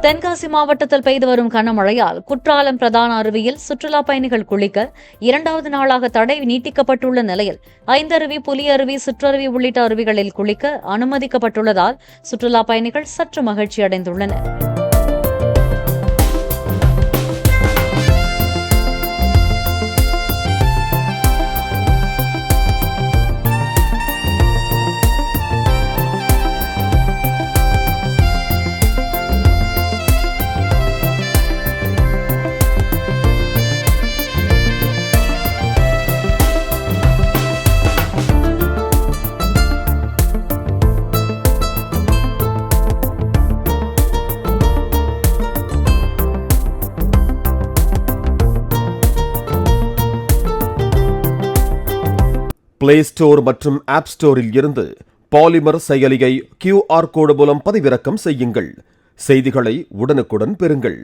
தென்காசி மாவட்டத்தில் பெய்து வரும் கனமழையால் குற்றாலம் பிரதான அருவியில் சுற்றுலா பயணிகள் குளிக்க 2வது நாளாக தடை நீட்டிக்கப்பட்டுள்ள நிலையில் ஐந்தருவி, புலியருவி, சிற்றருவி உள்ளிட்ட அருவிகளில் குளிக்க அனுமதிக்கப்பட்டுள்ளதால் சுற்றுலா பயணிகள் சற்று மகிழ்ச்சி அடைந்துள்ளனர். பிளே ஸ்டோர் மற்றும் ஆப் ஸ்டோரில் இருந்து பாலிமர் செயலியை QR கோடு மூலம் பதிவிறக்கம் செய்யுங்கள். செய்திகளை உடனுக்குடன் பெறுங்கள்.